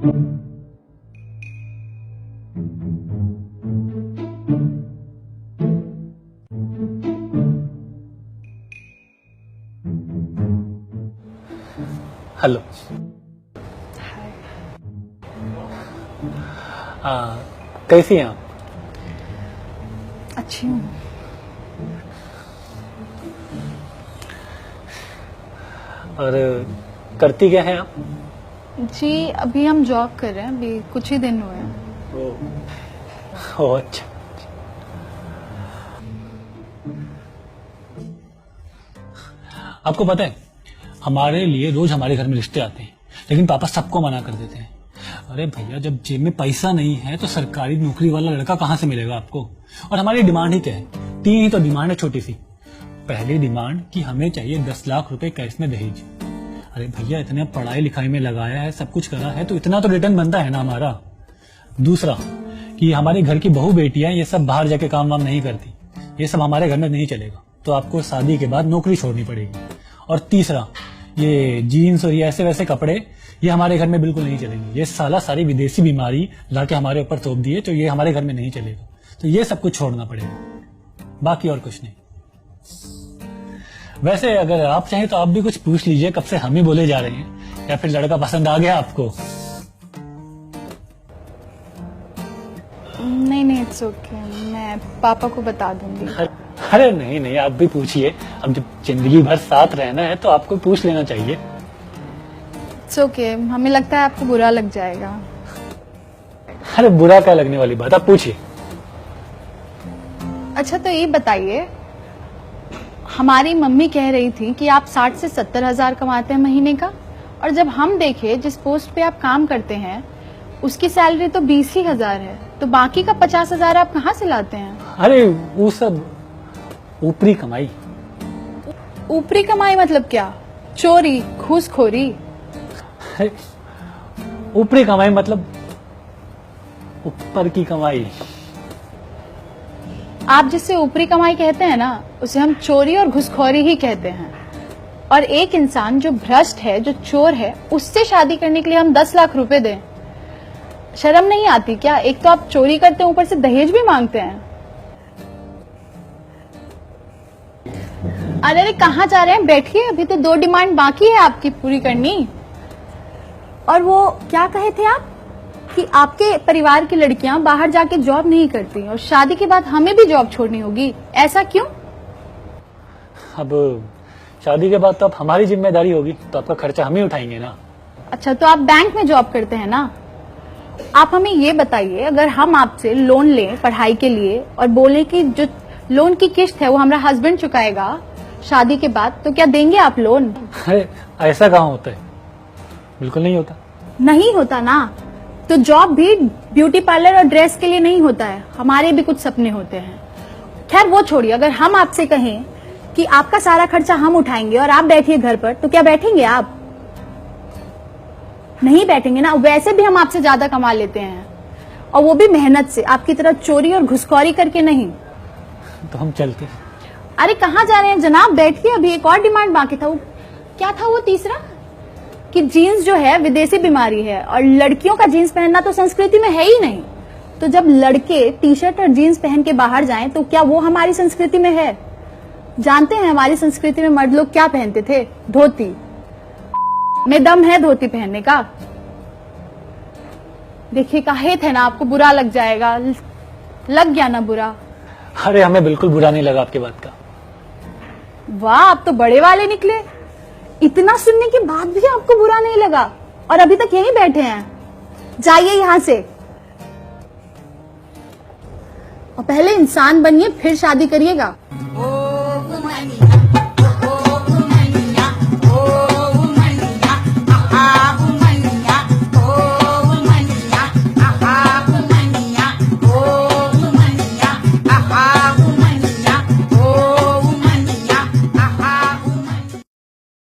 Hello. कैसी हैं आप? अच्छी हूँ। और करती क्या हैं आप? जी अभी हम जॉब कर रहे हैं, अभी कुछ ही दिन हुए हैं। ओह अच्छा। आपको पता है हमारे लिए रोज हमारे घर में रिश्ते आते हैं, लेकिन पापा सबको मना कर देते हैं। अरे भैया, जब जेब में पैसा नहीं है तो सरकारी नौकरी वाला लड़का कहाँ से मिलेगा आपको? और हमारी डिमांड ही क्या है? 3 ही तो डिमांड है छोटी सी। पहली डिमांड कि हमें चाहिए 10 लाख रुपए कैश में दहेज। अरे भैया, इतने पढ़ाई लिखाई में लगाया है, सब कुछ करा है, तो इतना तो रिटर्न बनता है ना हमारा। दूसरा कि हमारे घर की बहू बेटियां ये सब बाहर जाके काम वाम नहीं करती, ये सब हमारे घर में नहीं चलेगा, तो आपको शादी के बाद नौकरी छोड़नी पड़ेगी। और तीसरा, ये जीन्स और ये ऐसे वैसे कपड़े ये हमारे घर में बिल्कुल नहीं चलेंगे। ये सारी विदेशी बीमारी लाके हमारे ऊपर थोप दिए, तो ये हमारे घर में नहीं चलेगा। तो ये सब कुछ छोड़ना पड़ेगा, बाकी और कुछ नहीं। वैसे अगर आप चाहें तो आप भी कुछ पूछ लीजिए, कब से हम ही बोले जा रहे हैं, या फिर लड़का पसंद आ गया आपको? नहीं इट्स ओके, मैं पापा को बता दूंगी। अरे नहीं, आप भी पूछिए। अब जब जिंदगी भर साथ रहना है तो आपको पूछ लेना चाहिए। इट्स ओके, हमें लगता है आपको बुरा लग जाएगा। अरे बुरा क्या लगने वाली बात, आप पूछिए। अच्छा तो ये बताइए, हमारी मम्मी कह रही थी कि आप 60 से 70 हजार कमाते हैं महीने का, और जब हम देखे जिस पोस्ट पे आप काम करते हैं उसकी सैलरी तो 20 ही हजार है, तो बाकी का 50 हजार आप कहाँ से लाते हैं? अरे वो सब ऊपरी कमाई। ऊपरी कमाई मतलब क्या? चोरी, घूसखोरी? ऊपरी कमाई मतलब ऊपर की कमाई। आप जिससे ऊपरी कमाई कहते हैं ना, उसे हम चोरी और घुसखोरी ही कहते हैं। और एक इंसान जो भ्रष्ट है, जो चोर है, उससे शादी करने के लिए हम 10 लाख रुपए दें, शर्म नहीं आती क्या? एक तो आप चोरी करते हैं, ऊपर से दहेज भी मांगते हैं। अरे कहाँ जा रहे हैं? बैठिए, अभी तो 2 डिमांड बाकी है आपकी पूरी करनी। और वो क्या कहे थे आप कि आपके परिवार की लड़कियां बाहर जाके जॉब नहीं करती और शादी के बाद हमें भी जॉब छोड़नी होगी, ऐसा क्यों? अब शादी के बाद तो अब हमारी जिम्मेदारी होगी, तो आपका खर्चा हम ही उठाएंगे ना। अच्छा तो आप बैंक में जॉब करते हैं ना? आप हमें ये बताइए, अगर हम आपसे लोन लें पढ़ाई के लिए और बोले कि जो लोन की किस्त है वो हमारा हस्बैंड चुकाएगा शादी के बाद, तो क्या देंगे आप लोन? अरे ऐसा कहाँ होता है, बिल्कुल नहीं होता। नहीं होता ना, तो जॉब भी ब्यूटी पार्लर और ड्रेस के लिए नहीं होता है, हमारे भी कुछ सपने होते हैं। खैर वो छोड़िए, अगर हम आपसे कहें कि आपका सारा खर्चा हम उठाएंगे और आप बैठिए घर पर, तो क्या बैठेंगे आप? नहीं बैठेंगे ना। वैसे भी हम आपसे ज्यादा कमा लेते हैं, और वो भी मेहनत से, आपकी तरह चोरी और घुसखोरी करके नहीं। तो हम चलते हैं। अरे कहाँ जा रहे हैं जनाब? बैठिए, अभी एक और डिमांड बाकी था। वो क्या था वो तीसरा? कि जीन्स जो है विदेशी बीमारी है, और लड़कियों का जीन्स पहनना तो संस्कृति में है ही नहीं। तो जब लड़के टी शर्ट और जीन्स पहन के बाहर जाएं, तो क्या वो हमारी संस्कृति में है? जानते हैं हमारी संस्कृति में मर्द लोग क्या पहनते थे? धोती। में दम है धोती पहनने का? देखिए काहे थे ना, आपको बुरा लग जाएगा। लग गया ना बुरा? अरे हमें बिल्कुल बुरा नहीं लगा आपकी बात का। वाह, आप तो बड़े वाले निकले। इतना सुनने के बाद भी आपको बुरा नहीं लगा, और अभी तक यहीं बैठे हैं। जाइए यहां से, और पहले इंसान बनिए फिर शादी करिएगा।